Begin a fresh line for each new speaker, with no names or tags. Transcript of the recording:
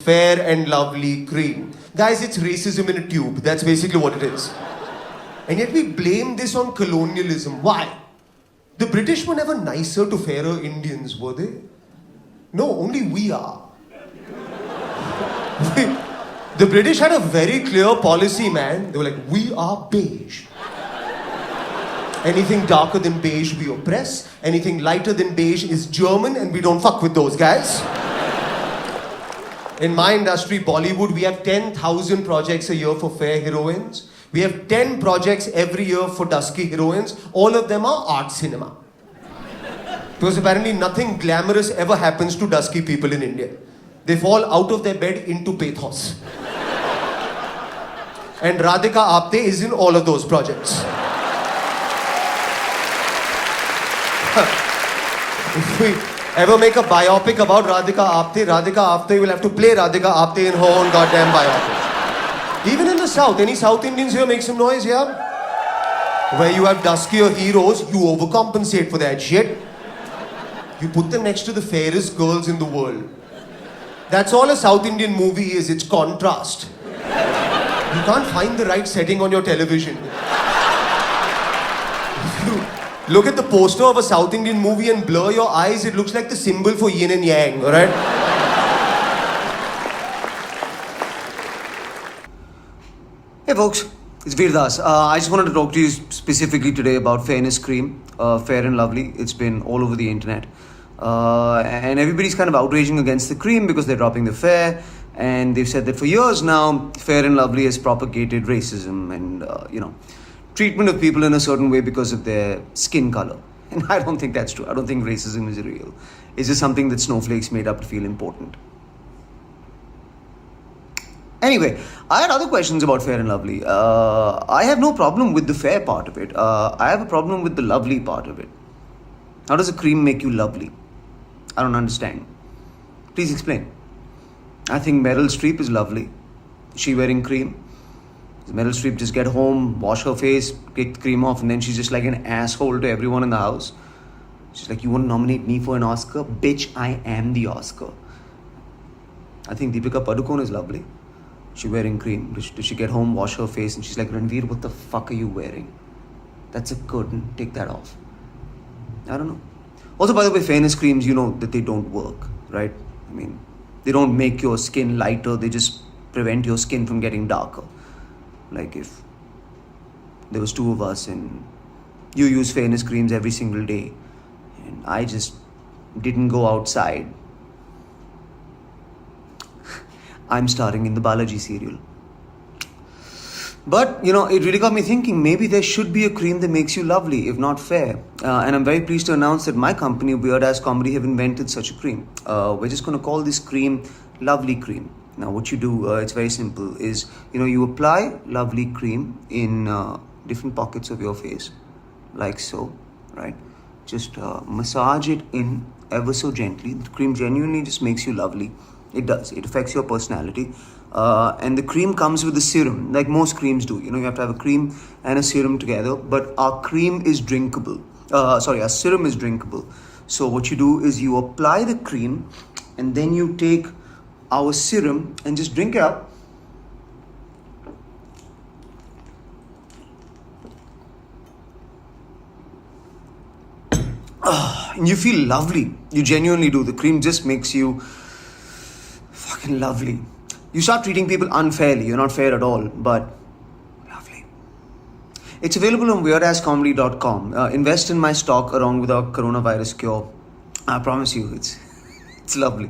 Fair and Lovely cream. Guys, it's racism in a tube. That's basically what it is. And yet we blame this on colonialism. Why? The British were never nicer to fairer Indians, were they? No, only we are. The British had a very clear policy, man. They were like, we are beige. Anything darker than beige, we oppress. Anything lighter than beige is German, and we don't fuck with those guys. In my industry, Bollywood, we have 10,000 projects a year for fair heroines. We have 10 projects every year for dusky heroines. All of them are art cinema. Because apparently nothing glamorous ever happens to dusky people in India. They fall out of their bed into pathos. And Radhika Apte is in all of those projects. If we ever make a biopic about Radhika Apte will have to play Radhika Apte in her own goddamn biopic. Even in the South, any South Indians here make some noise, yeah? Where you have duskier heroes, you overcompensate for that shit. You put them next to the fairest girls in the world. That's all a South Indian movie is, it's contrast. You can't find the right setting on your television. Look at the poster of a South Indian movie and blur your eyes, it looks like the symbol for yin and yang, alright?
Hey folks, it's Veer Das. I just wanted to talk to you specifically today about Fairness Cream, Fair and Lovely. It's been all over the internet. And everybody's kind of outraging against the cream because they're dropping the fair. And they've said that for years now, Fair and Lovely has propagated racism and, treatment of people in a certain way because of their skin color. And I don't think that's true. I don't think racism is real. It's just something that snowflakes made up to feel important. Anyway, I had other questions about Fair and Lovely. I have no problem with the fair part of it. I have a problem with the lovely part of it. How does a cream make you lovely? I don't understand. Please explain. I think Meryl Streep is lovely. Is she wearing cream? Does Meryl Streep just get home, wash her face, take the cream off, and then she's just like an asshole to everyone in the house? She's like, you want to nominate me for an Oscar? Bitch, I am the Oscar. I think Deepika Padukone is lovely. She wearing cream. Does she get home, wash her face, and she's like, Ranveer, what the fuck are you wearing? That's a curtain. Take that off. I don't know. Also, by the way, fairness creams, you know that they don't work, right? I mean, they don't make your skin lighter. They just prevent your skin from getting darker. Like if there was two of us and you use fairness creams every single day and I just didn't go outside, I'm starring in the Balaji serial. But, it really got me thinking, maybe there should be a cream that makes you lovely, if not fair. And I'm very pleased to announce that my company, Weird Ass Comedy, have invented such a cream. We're just going to call this cream Lovely Cream. Now, what you do, it's very simple, is, you apply Lovely Cream in different pockets of your face, like so, right? Just massage it in ever so gently. The cream genuinely just makes you lovely. It does. It affects your personality. And the cream comes with a serum, like most creams do. You have to have a cream and a serum together, but our cream is drinkable. Our serum is drinkable. So what you do is you apply the cream and then you take our serum and just drink it up. And you feel lovely. You genuinely do. The cream just makes you fucking lovely. You start treating people unfairly. You're not fair at all, but lovely. It's available on weirdascomedy.com. Invest in my stock along with our coronavirus cure. I promise you, it's lovely.